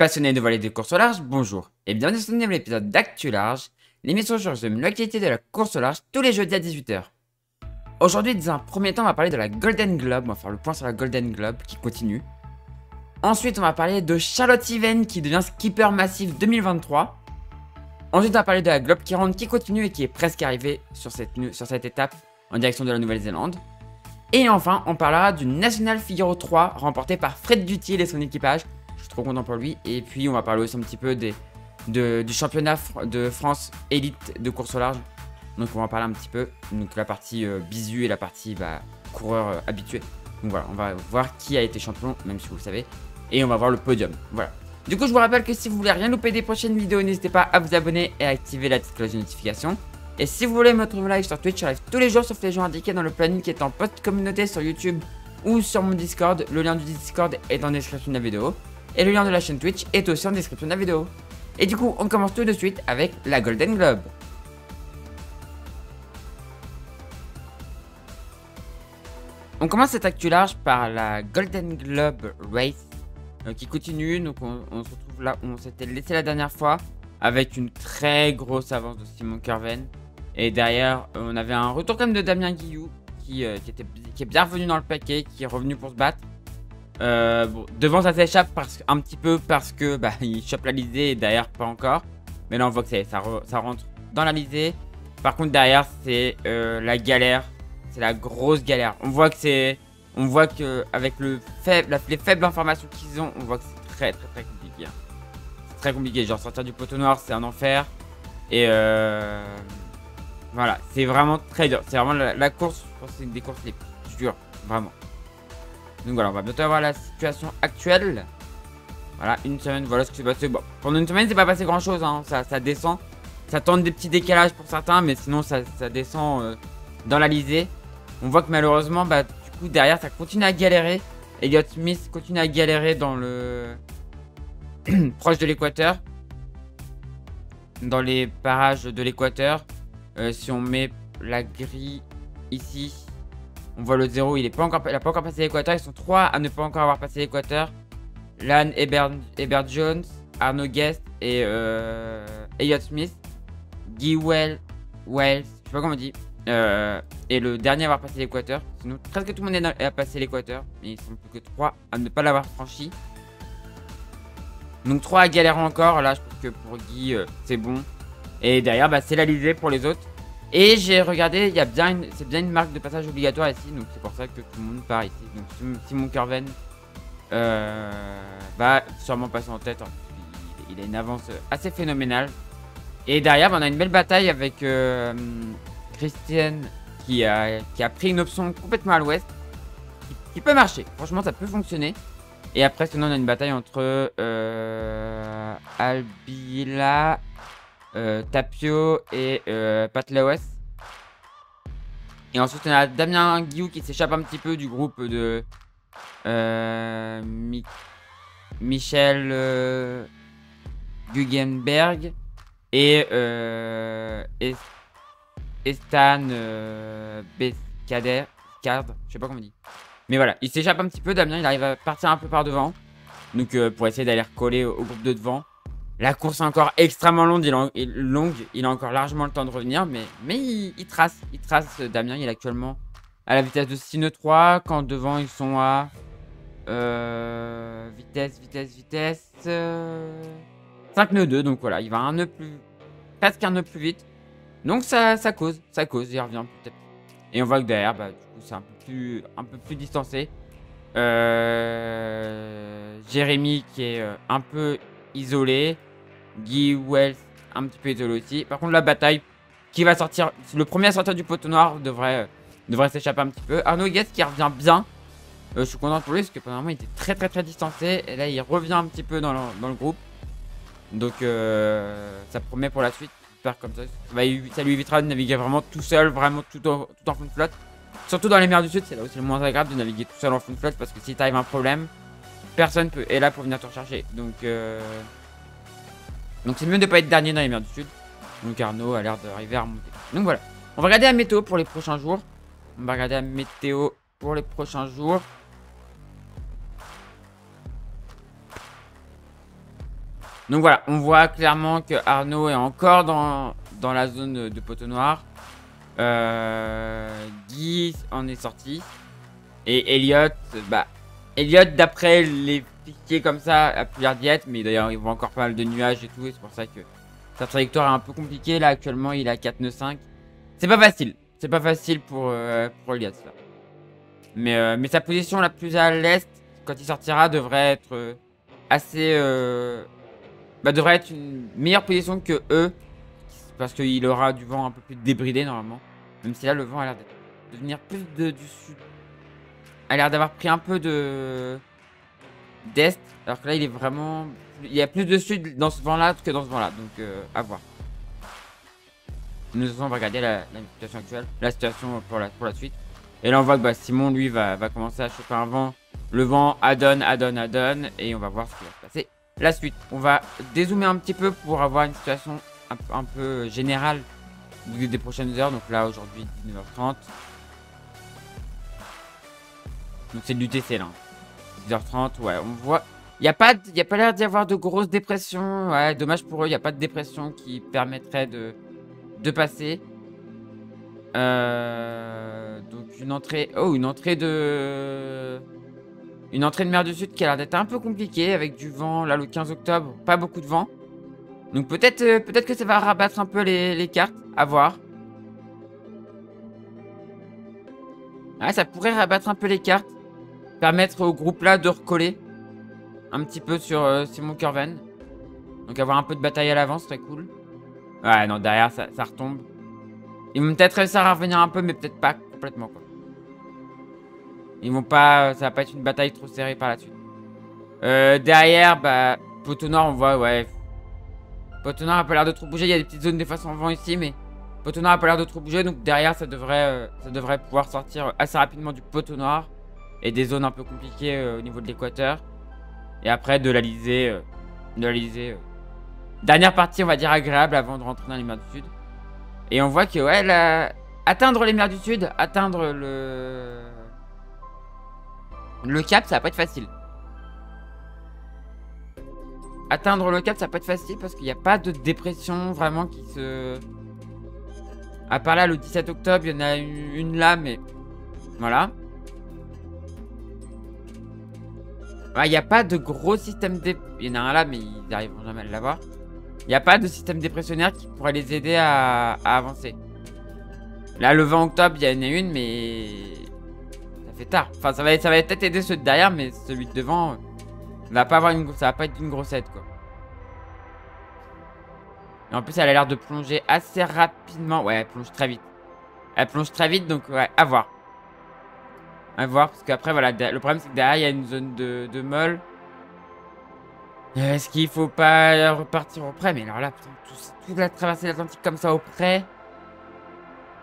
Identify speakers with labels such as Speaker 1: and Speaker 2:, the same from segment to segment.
Speaker 1: Passionné de voler des courses au large, bonjour et bienvenue dans ce nouvel épisode d'Actu Large, l'émission sur l'actualité de la course au large tous les jeudis à 18 h. Aujourd'hui, dans un premier temps, on va parler de la Golden Globe, on va faire le point sur la Golden Globe qui continue. Ensuite, on va parler de Charlotte Yven qui devient skipper massif 2023. Ensuite, on va parler de la Globe 40 qui continue et qui est presque arrivée sur cette étape en direction de la Nouvelle-Zélande. Et enfin, on parlera du National Figaro 3 remporté par Fred Dutil et son équipage. Je suis trop content pour lui. Et puis, on va parler aussi un petit peu du championnat de France élite de course au large. Donc, on va parler un petit peu. Donc, la partie bisu et la partie coureur habitué. Donc, voilà, on va voir qui a été champion, même si vous le savez. Et on va voir le podium. Voilà. Du coup, je vous rappelle que si vous voulez rien louper des prochaines vidéos, n'hésitez pas à vous abonner et à activer la petite cloche de notification. Et si vous voulez me retrouver live sur Twitch, je live tous les jours sauf les jours indiqués dans le planning qui est en post communauté sur YouTube ou sur mon Discord. Le lien du Discord est dans la description de la vidéo. Et le lien de la chaîne Twitch est aussi en description de la vidéo. Et du coup, on commence tout de suite avec la Golden Globe. On commence cette actu large par la Golden Globe Race qui continue. Donc on se retrouve là où on s'était laissé la dernière fois avec une très grosse avance de Simon Kerven. Et derrière, on avait un retour quand même de Damien Guillou qui est bien revenu dans le paquet, qui est revenu pour se battre. Bon, devant ça s'échappe un petit peu parce que il chope la lisée et derrière pas encore. Mais là on voit que ça rentre dans la lisée. Par contre derrière c'est la galère, c'est la grosse galère. On voit que avec les faibles informations qu'ils ont, on voit que c'est très compliqué. Hein. C'est très compliqué, genre sortir du poteau noir c'est un enfer. Et voilà, c'est vraiment très dur. C'est vraiment la course, je pense que c'est une des courses les plus dures, vraiment. Donc voilà, on va bientôt avoir la situation actuelle. Voilà, une semaine, voilà ce qui s'est passé. Bon, pendant une semaine, c'est pas passé grand chose, hein. Ça descend. Ça tente des petits décalages pour certains, mais sinon, ça descend dans la lisée. On voit que malheureusement, du coup, derrière, ça continue à galérer. Elliott Smith continue à galérer dans le. proche de l'équateur. Dans les parages de l'équateur. Si on met la grille ici. On voit le 0, il n'a pas encore passé l'équateur. Ils sont 3 à ne pas encore avoir passé l'équateur. Lan Ebert Jones, Arnaud Guest et Elliott Smith. Guy Wells, je sais pas comment on dit. Et le dernier à avoir passé l'équateur. Sinon, presque tout le monde a passé l'équateur. Mais ils sont plus que 3 à ne pas l'avoir franchi. Donc 3 à galérer encore. Là, je pense que pour Guy, c'est bon. Et derrière, c'est la lisée pour les autres. Et j'ai regardé, c'est bien une marque de passage obligatoire ici, donc c'est pour ça que tout le monde part ici. Donc Simon Kerven va sûrement passer en tête, hein. Il a une avance assez phénoménale. Et derrière, on a une belle bataille avec Christian qui a pris une option complètement à l'ouest, qui peut marcher. Franchement, ça peut fonctionner. Et après, sinon, on a une bataille entre Albila, Tapio et Pat Lawes. Et ensuite on a Damien Guillou qui s'échappe un petit peu du groupe de Michel Guggenberg et Stan Beskader, je sais pas comment on dit. Mais voilà, il s'échappe un petit peu. Damien, il arrive à partir un peu par devant. Donc pour essayer d'aller recoller au groupe de devant. La course est encore extrêmement longue, il a encore largement le temps de revenir, mais il trace Damien, il est actuellement à la vitesse de 6 nœuds 3, quand devant ils sont à vitesse 5 nœuds 2, donc voilà, il va presque un nœud plus vite, donc ça cause, il revient peut-être. Et on voit que derrière, du coup c'est un peu plus distancé. Jérémy qui est un peu isolé. Guy Wells un petit peu isolé aussi. Par contre la bataille qui va sortir, le premier à sortir du poteau noir devrait s'échapper un petit peu. Arnaud Guest qui revient bien. Je suis content pour lui parce que pendant un moment il était très distancé. Et là il revient un petit peu dans le groupe. Donc ça promet pour la suite. J'espère comme ça. Ça lui évitera de naviguer vraiment tout seul, vraiment tout en fond de flotte. Surtout dans les mers du sud, c'est là où c'est le moins agréable de naviguer tout seul en fond de flotte. Parce que si t'arrives un problème, personne est là pour venir te rechercher. Donc c'est mieux de ne pas être dernier dans les mers du sud. Donc Arnaud a l'air d'arriver à remonter. Donc voilà. On va regarder la météo pour les prochains jours. Donc voilà, on voit clairement que Arnaud est encore dans la zone de poteau noir. Guy en est sorti. Et Elliot, Elliot d'après les fichiers comme ça, a pu l'air d'y être. Mais d'ailleurs, il voit encore pas mal de nuages et tout. Et c'est pour ça que sa trajectoire est un peu compliquée. Là, actuellement, il est à 4 nœuds 5. C'est pas facile. C'est pas facile pour Elliot, là. Mais sa position la plus à l'est, quand il sortira, devrait être assez... devrait être une meilleure position que eux. Parce qu'il aura du vent un peu plus débridé normalement. Même si là, le vent a l'air de venir plus du sud. A l'air d'avoir pris un peu d'est. Alors que là, il est vraiment... Il y a plus de sud dans ce vent-là que dans ce vent-là. Donc, à voir. Nous on va regarder la situation actuelle. La situation pour la suite. Et là, on voit que Simon, lui, va commencer à choper un vent. Le vent adonne. Et on va voir ce qui va se passer. La suite, on va dézoomer un petit peu pour avoir une situation un peu générale des prochaines heures. Donc là, aujourd'hui, 19h30. Donc c'est de l'UTC, là. 10h30, ouais, on voit... Il n'y a pas l'air d'y avoir de grosses dépressions. Ouais, dommage pour eux, il n'y a pas de dépression qui permettrait de passer. Donc une entrée... Oh, une entrée de mer du Sud qui a l'air d'être un peu compliquée avec du vent. Là, le 15 octobre, pas beaucoup de vent. Donc peut-être que ça va rabattre un peu les cartes. À voir. Ouais, ça pourrait rabattre un peu les cartes. Permettre au groupe là de recoller. Un petit peu sur Simon Curven. Donc avoir un peu de bataille à l'avance, très cool. Ouais, non, derrière, ça retombe. Ils vont peut-être réussir à revenir un peu, mais peut-être pas complètement, quoi. Ils vont pas... Ça va pas être une bataille trop serrée par la suite. Derrière, poteau noir, on voit, ouais. Poteau noir a pas l'air de trop bouger. Il y a des petites zones des fois sans vent ici, mais poteau noir a pas l'air de trop bouger. Donc derrière, ça devrait pouvoir sortir assez rapidement du poteau noir. Et des zones un peu compliquées au niveau de l'équateur. Et après, de l'Alizé. Dernière partie, on va dire, agréable avant de rentrer dans les mers du Sud. Et on voit que, ouais, atteindre les mers du Sud, atteindre le cap, ça va pas être facile. Atteindre le cap, ça va pas être facile parce qu'il n'y a pas de dépression vraiment qui se... À part là, le 17 octobre, il y en a une là, mais... Voilà. Il n'y a pas de gros système il y en a un là, mais ils n'arriveront jamais à l'avoir. Il n'y a pas de système dépressionnaire qui pourrait les aider à avancer. Là, le 20 octobre, il y en a une, mais... Ça fait tard. Enfin, ça va peut-être aider ceux de derrière, mais celui de devant... ça va pas être une grosse aide, quoi. Et en plus, elle a l'air de plonger assez rapidement. Ouais, elle plonge très vite. Elle plonge très vite, donc ouais, à voir. À voir, parce qu'après, voilà, le problème, c'est que derrière, il y a une zone de molle. Est-ce qu'il faut pas repartir au près? Mais alors là, putain, toute la traversée de l'Atlantique comme ça au près.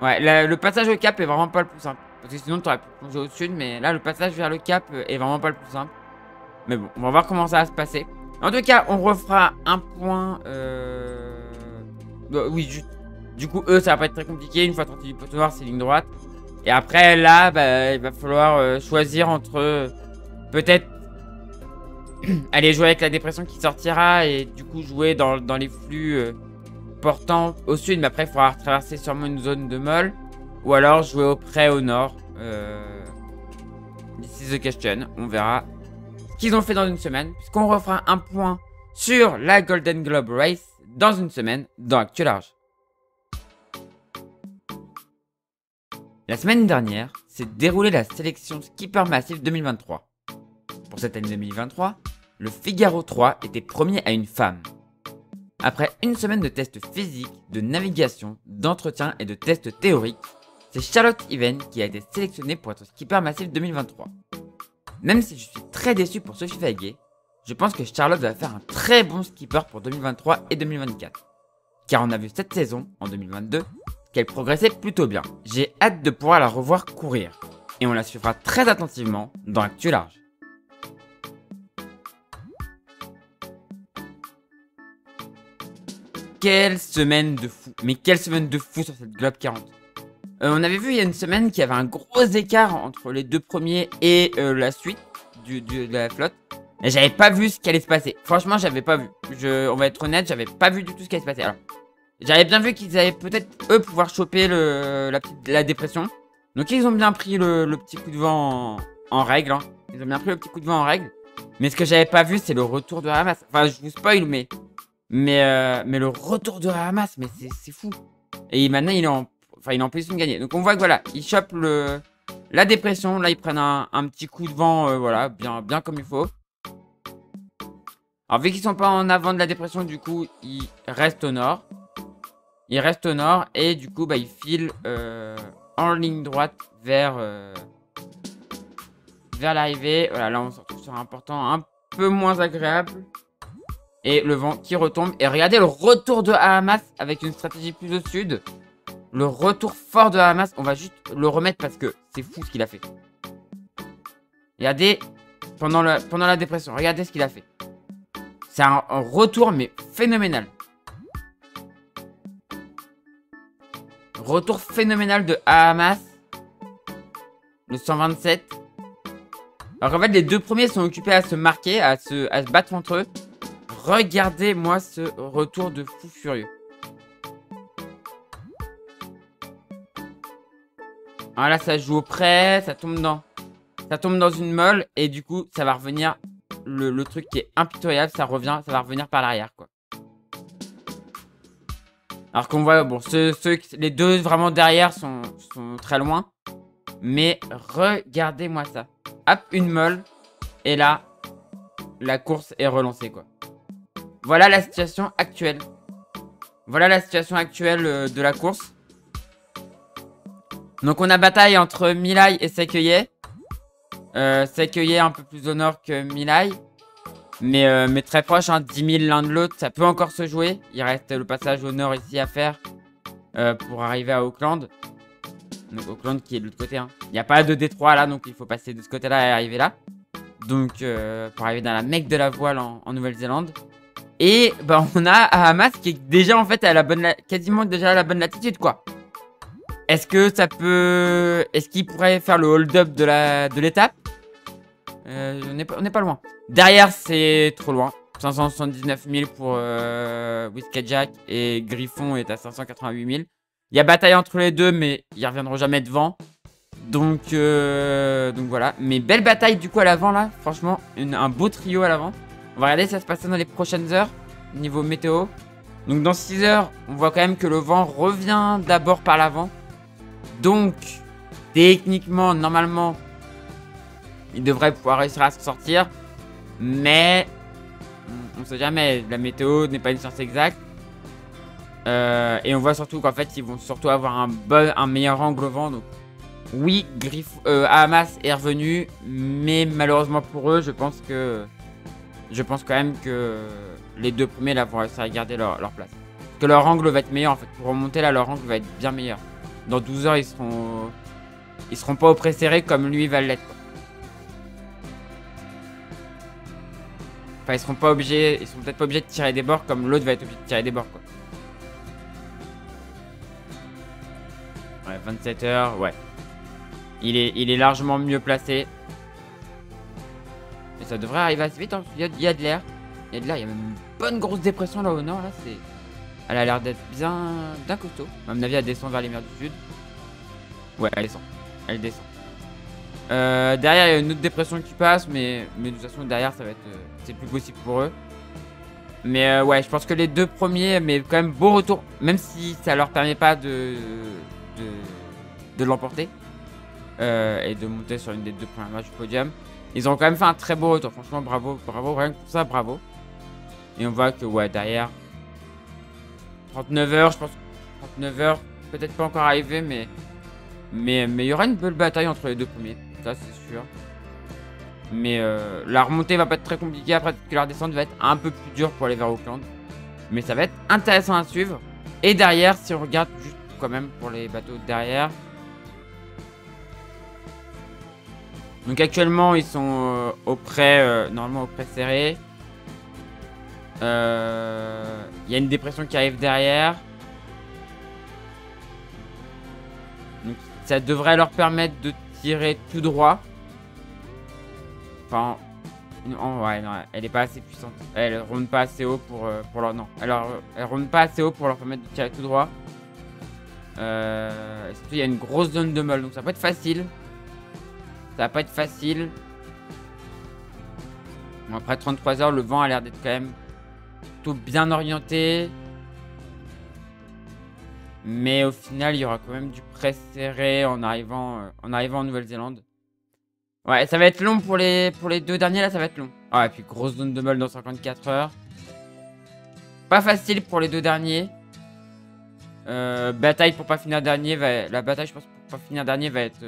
Speaker 1: Ouais, le passage au cap est vraiment pas le plus simple. Parce que sinon, tu aurais pu plonger au sud, mais là, le passage vers le cap est vraiment pas le plus simple. Mais bon, on va voir comment ça va se passer. En tout cas, on refera un point. Oui, du coup, ça va pas être très compliqué. Une fois sorti du poteau noir, c'est ligne droite. Et après, là, il va falloir choisir entre peut-être aller jouer avec la dépression qui sortira et du coup jouer dans les flux portant au sud. Mais après, il faudra traverser sûrement une zone de molle. Ou alors jouer au près au nord. This is the question. On verra ce qu'ils ont fait dans une semaine. Puisqu'on refera un point sur la Golden Globe Race dans une semaine dans Actu Large. La semaine dernière, s'est déroulée la sélection Skipper Massif 2023. Pour cette année 2023, le Figaro 3 était premier à une femme. Après une semaine de tests physiques, de navigation, d'entretien et de tests théoriques, c'est Charlotte Even qui a été sélectionnée pour être Skipper Massif 2023. Même si je suis très déçu pour Sophie Faguet, je pense que Charlotte va faire un très bon skipper pour 2023 et 2024. Car on a vu cette saison, en 2022, qu'elle progressait plutôt bien. J'ai hâte de pouvoir la revoir courir. Et on la suivra très attentivement dans Actu Large. Quelle semaine de fou. Mais quelle semaine de fou sur cette Globe 40. On avait vu il y a une semaine qu'il y avait un gros écart entre les deux premiers et la suite de la flotte. Et j'avais pas vu ce qui allait se passer. Franchement, j'avais pas vu. On va être honnête, j'avais pas vu du tout ce qui allait se passer. Alors, j'avais bien vu qu'ils allaient peut-être, eux, pouvoir choper la dépression. Donc, ils ont bien pris le petit coup de vent en règle. Hein. Ils ont bien pris le petit coup de vent en règle. Mais ce que j'avais pas vu, c'est le retour de Hamas. Enfin, je vous spoil, mais le retour de Hamas, mais c'est fou. Et maintenant, il est en position de gagner. Donc, on voit que voilà, ils chopent la dépression. Là, ils prennent un petit coup de vent, voilà, bien comme il faut. Alors, vu qu'ils sont pas en avant de la dépression, du coup, ils restent au nord. Ils restent au nord et du coup, bah, ils filent en ligne droite vers l'arrivée. Voilà, là, on se retrouve sur un portant un peu moins agréable. Et le vent qui retombe. Et regardez le retour de Hamas avec une stratégie plus au sud. Le retour fort de Hamas. On va juste le remettre parce que c'est fou ce qu'il a fait. Regardez, pendant la dépression, regardez ce qu'il a fait. C'est un retour, mais phénoménal. Retour phénoménal de Hamas. Le 127. Alors en fait, les deux premiers sont occupés à se marquer, à se battre entre eux. Regardez-moi ce retour de fou furieux. Voilà, ça joue au près, ça tombe dans une molle. Et du coup, ça va revenir... Le truc qui est impitoyable, ça va revenir par l'arrière, quoi. Alors qu'on voit, bon, les deux vraiment derrière sont très loin. Mais regardez-moi ça. Hop, une molle. Et là, la course est relancée, quoi. Voilà la situation actuelle. Voilà la situation actuelle de la course. Donc on a bataille entre Milai et Sekeye. Sekeye un peu plus au nord que Milai. Mais très proche, hein, 10 000 l'un de l'autre. Ça peut encore se jouer. Il reste le passage au nord ici à faire. Pour arriver à Auckland. Donc Auckland qui est de l'autre côté. Hein. Il n'y a pas de détroit là, donc il faut passer de ce côté-là et arriver là. Donc pour arriver dans la Mecque de la voile en Nouvelle-Zélande. Et bah, on a Hamas qui est déjà en fait à quasiment déjà à la bonne latitude, quoi. Est-ce que ça peut... Est-ce qu'il pourrait faire le hold-up de l'étape? On n'est pas loin. Derrière, c'est trop loin. 579 000 pour Whiskey et Griffon est à 588 000. Il y a bataille entre les deux, mais ils reviendront jamais devant. Donc voilà. Mais belle bataille du coup à l'avant là. Franchement, un beau trio à l'avant. On va regarder si ça se passe dans les prochaines heures. Niveau météo. Donc dans 6 heures, on voit quand même que le vent revient d'abord par l'avant. Donc, techniquement, normalement, il devrait pouvoir réussir à se sortir. Mais, on sait jamais. La météo n'est pas une science exacte. Et on voit surtout qu'en fait, ils vont surtout avoir un meilleur angle au vent. Donc, oui, Hamas est revenu. Mais malheureusement pour eux, je pense quand même que les deux premiers là vont réussir à garder leur place. Parce que leur angle va être meilleur en fait. Pour remonter là, leur angle va être bien meilleur. Dans 12 heures, ils seront pas au pré-serré comme lui va l'être. Enfin, ils seront peut-être pas obligés de tirer des bords comme l'autre va être obligé de tirer des bords, quoi. Ouais, 27 heures, ouais. Il est largement mieux placé. Et ça devrait arriver assez vite, hein. Il y a de l'air. Il y a de l'air, il y a même une bonne grosse dépression là au nord, là, c'est... Elle a l'air d'être bien costaud. À mon avis, elle descend vers les mers du sud. Ouais, elle descend. Elle descend. Derrière, il y a une autre dépression qui passe, mais de toute façon, derrière, ça va être... c'est plus possible pour eux. Mais ouais, je pense que les deux premiers, mais quand même beau retour. Même si ça leur permet pas de l'emporter. Et de monter sur une des deux premières matchs du podium. Ils ont quand même fait un très beau retour. Franchement, bravo. Rien que pour ça, bravo. Et on voit que, ouais, derrière... 39 heures, je pense. 39 heures, peut-être pas encore arrivé, mais il y aura une belle bataille entre les deux premiers. Ça, c'est sûr. Mais la remontée va pas être très compliquée. Après que la descente va être un peu plus dure pour aller vers Auckland. Mais ça va être intéressant à suivre. Et derrière, si on regarde juste quand même pour les bateaux derrière. Donc actuellement, ils sont au près, normalement au près serré. Il y a une dépression qui arrive derrière. Donc ça devrait leur permettre de tirer tout droit. Enfin, Ouais, non, elle est pas assez puissante. Elle ronde pas assez haut pour leur... Non, alors, elle ronde pas assez haut pour leur permettre de tirer tout droit. Surtout, il y a une grosse zone de molle, donc ça va pas être facile. Ça va pas être facile. Bon, après 33 heures, le vent a l'air d'être quand même plutôt bien orienté. Mais au final, il y aura quand même du press serré en arrivant en Nouvelle-Zélande. Ouais, ça va être long pour les deux derniers, là, ça va être long. Ah, et puis grosse zone de molle dans 54 heures. Pas facile pour les deux derniers. Bataille pour pas finir dernier. La bataille, je pense, pour pas finir dernier va être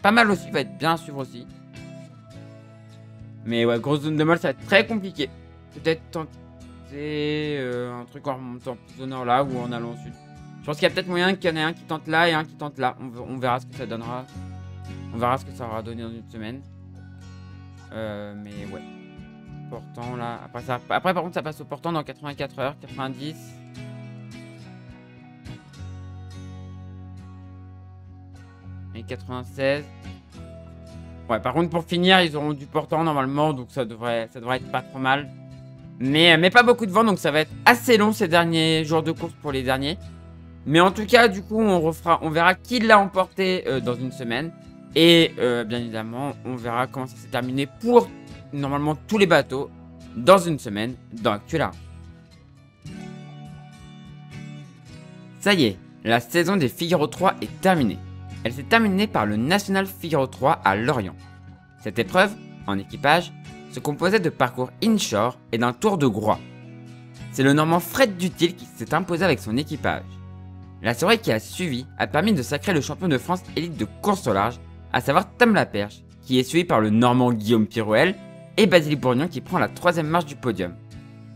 Speaker 1: pas mal aussi, va être bien à suivre aussi. Mais ouais, grosse zone de molle, ça va être très compliqué. Peut-être tenter un truc en remontant plus au nord là ou en allant au sud. Je pense qu'il y a peut-être moyen qu'il y en ait un qui tente là et un qui tente là. On verra ce que ça donnera. On verra ce que ça aura donné dans une semaine. Mais ouais. Portant là. Après par contre ça passe au portant dans 84 heures, 90. Et 96. Ouais, par contre pour finir, ils auront du portant normalement, donc ça devrait être pas trop mal. Mais pas beaucoup de vent, donc ça va être assez long ces derniers jours de course pour les derniers. Mais en tout cas, du coup, on verra qui l'a emporté dans une semaine. Et bien évidemment, on verra comment ça s'est terminé pour normalement tous les bateaux dans une semaine dans Actu-Large. Ça y est, la saison des Figaro 3 est terminée. Elle s'est terminée par le National Figaro 3 à Lorient. Cette épreuve, en équipage, se composait de parcours inshore et d'un tour de Groix. C'est le Normand Fred Dutil qui s'est imposé avec son équipage. La soirée qui a suivi a permis de sacrer le champion de France élite de course au large, à savoir Tom Laperche, qui est suivi par le Normand Guillaume Pirouel et Basile Bourgnon qui prend la 3ème marche du podium.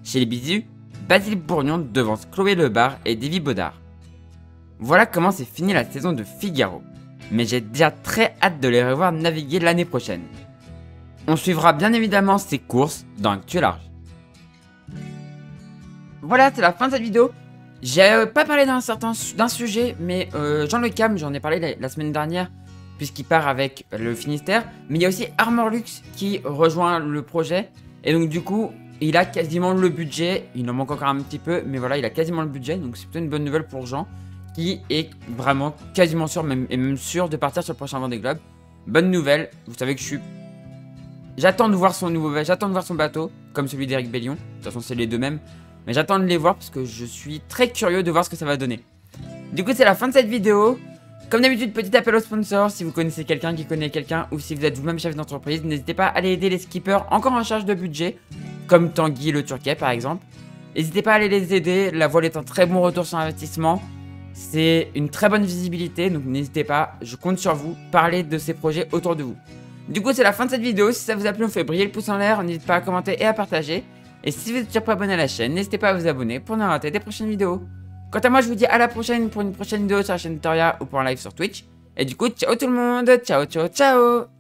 Speaker 1: Chez les bisous, Basile Bourgnon devance Chloé Lebar et Davy Baudard. Voilà comment s'est finie la saison de Figaro, mais j'ai déjà très hâte de les revoir naviguer l'année prochaine. On suivra bien évidemment ces courses dans Actu-Large. Voilà, c'est la fin de cette vidéo. J'ai pas parlé d'un sujet, mais Jean Le Cam, j'en ai parlé la semaine dernière, puisqu'il part avec le Finistère. Mais il y a aussi Armor Luxe qui rejoint le projet. Et donc du coup, il a quasiment le budget. Il en manque encore un petit peu, mais voilà, il a quasiment le budget. Donc c'est plutôt une bonne nouvelle pour Jean, qui est vraiment quasiment sûr, même sûr de partir sur le prochain Vendée Globe. Bonne nouvelle, vous savez que j'attends de voir j'attends de voir son bateau, comme celui d'Eric Bellion. De toute façon, c'est les deux mêmes. Mais j'attends de les voir parce que je suis très curieux de voir ce que ça va donner. Du coup, c'est la fin de cette vidéo. Comme d'habitude, petit appel aux sponsors. Si vous connaissez quelqu'un qui connaît quelqu'un ou si vous êtes vous-même chef d'entreprise, n'hésitez pas à aller aider les skippers encore en charge de budget, comme Tanguy le Turquet par exemple. N'hésitez pas à aller les aider. La voile est un très bon retour sur investissement. C'est une très bonne visibilité, donc n'hésitez pas. Je compte sur vous. Parlez de ces projets autour de vous. Du coup, c'est la fin de cette vidéo. Si ça vous a plu, on fait briller le pouce en l'air. N'hésitez pas à commenter et à partager. Et si vous êtes toujours pas abonné à la chaîne, n'hésitez pas à vous abonner pour ne rater des prochaines vidéos. Quant à moi, je vous dis à la prochaine pour une prochaine vidéo sur la chaîne Toria ou pour un live sur Twitch. Et du coup, ciao tout le monde, ciao ciao ciao.